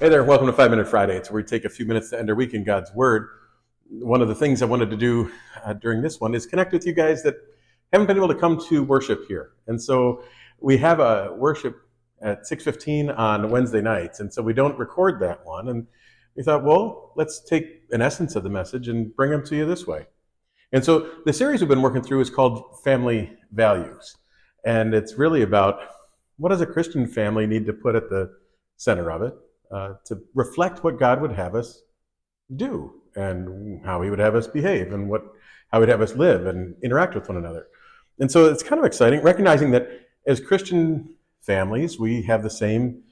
Hey there, welcome to 5 Minute Friday. It's where we take a few minutes to end our week in God's Word. One of the things I wanted to do during this one is connect with you guys that haven't been able to come to worship here. And so we have a worship at 6:15 on Wednesday nights, and so we don't record that one. And we thought, well, let's take an essence of the message and bring them to you this way. And so the series we've been working through is called Family Values. And it's really about what does a Christian family need to put at the center of it to reflect what God would have us do and how he would have us behave and how he'd have us live and interact with one another. And so it's kind of exciting, recognizing that as Christian families, we have the same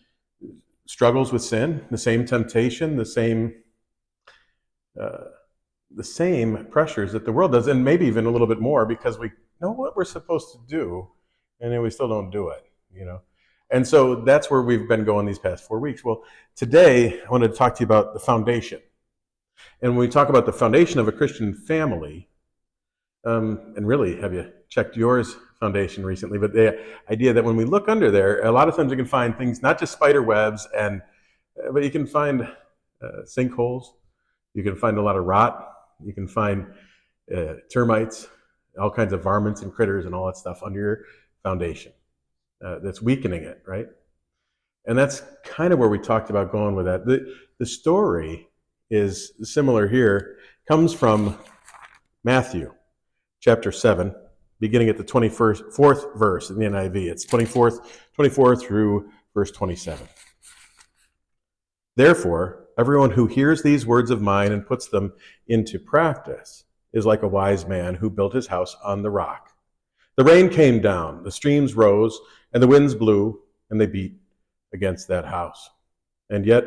struggles with sin, the same temptation, the same pressures that the world does, and maybe even a little bit more because we know what we're supposed to do, and then we still don't do it, And so that's where we've been going these past 4 weeks. Well, today I wanted to talk to you about the foundation. And when we talk about the foundation of a Christian family, and really, have you checked yours foundation recently? But the idea that when we look under there, a lot of times you can find things, not just spider webs, but you can find sinkholes. You can find a lot of rot. You can find termites, all kinds of varmints and critters and all that stuff under your foundation. That's weakening it, right? And that's kind of where we talked about going with that. The story is similar here, comes from Matthew chapter 7, beginning at the 24th verse in the NIV. It's 24 through verse 27. Therefore, everyone who hears these words of mine and puts them into practice is like a wise man who built his house on the rock. The rain came down, the streams rose, and the winds blew, and they beat against that house. And yet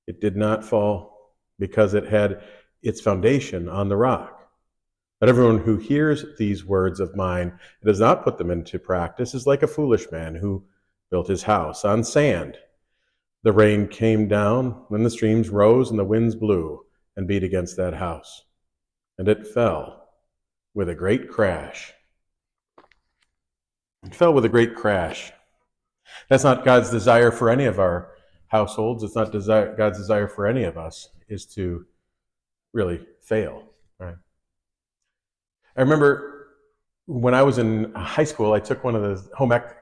it did not fall because it had its foundation on the rock. But everyone who hears these words of mine and does not put them into practice is like a foolish man who built his house on sand. The rain came down, when the streams rose, and the winds blew and beat against that house. And it fell with a great crash. It fell with a great crash. That's not God's desire for any of our households. It's not God's desire for any of us is to really fail. Right? I remember when I was in high school, I took one of the home ec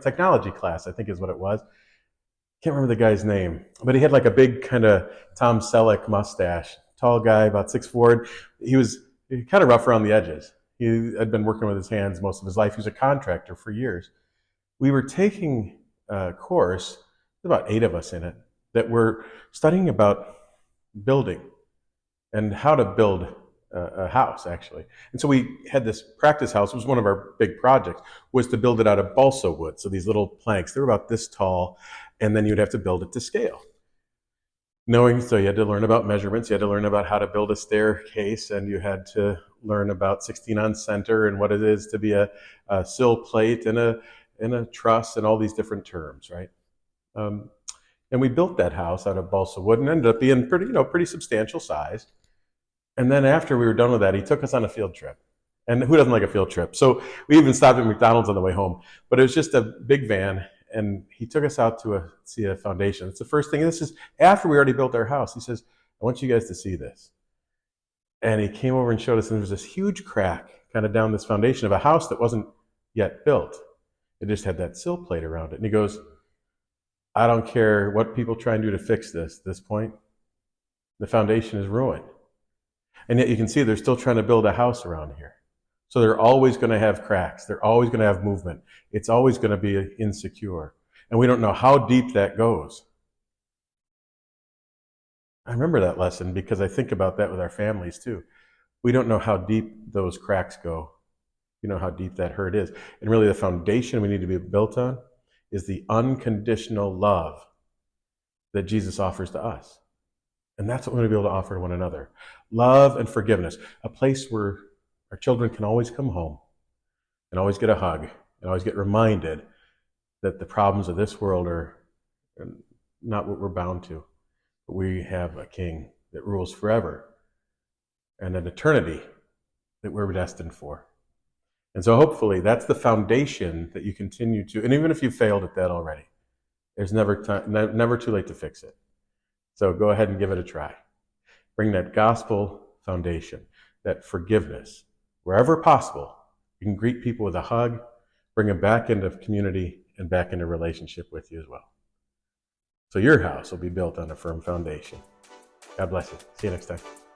technology class, I think is what it was. Can't remember the guy's name, but he had like a big kind of Tom Selleck mustache. Tall guy, about 6'4". He was kind of rough around the edges. He had been working with his hands most of his life. He was a contractor for years. We were taking a course, about 8 of us in it, that were studying about building and how to build a house, actually. And so we had this practice house. It was one of our big projects, was to build it out of balsa wood. So these little planks, they were about this tall, and then you'd have to build it to scale. So you had to learn about measurements, you had to learn about how to build a staircase, and you had to learn about 16 on center and what it is to be a sill plate and a truss and all these different terms, right? And we built that house out of balsa wood and ended up being pretty substantial size. And then after we were done with that, he took us on a field trip. And who doesn't like a field trip? So we even stopped at McDonald's on the way home. But it was just a big van, and he took us out to see a foundation. It's the first thing. This is after we already built our house. He says, I want you guys to see this. And he came over and showed us, and there was this huge crack kind of down this foundation of a house that wasn't yet built. It just had that sill plate around it. And he goes, I don't care what people try and do to fix this point. The foundation is ruined. And yet you can see they're still trying to build a house around here. So they're always going to have cracks. They're always going to have movement. It's always going to be insecure. And we don't know how deep that goes. I remember that lesson because I think about that with our families too. We don't know how deep those cracks go. You know how deep that hurt is. And really the foundation we need to be built on is the unconditional love that Jesus offers to us. And that's what we're going to be able to offer to one another. Love and forgiveness. A place where our children can always come home and always get a hug and always get reminded that the problems of this world are not what we're bound to. But we have a king that rules forever and an eternity that we're destined for. And so hopefully that's the foundation that you continue to, and even if you failed at that already, there's never too late to fix it. So go ahead and give it a try. Bring that gospel foundation, that forgiveness, wherever possible. You can greet people with a hug, bring them back into community and back into relationship with you as well. So your house will be built on a firm foundation. God bless you. See you next time.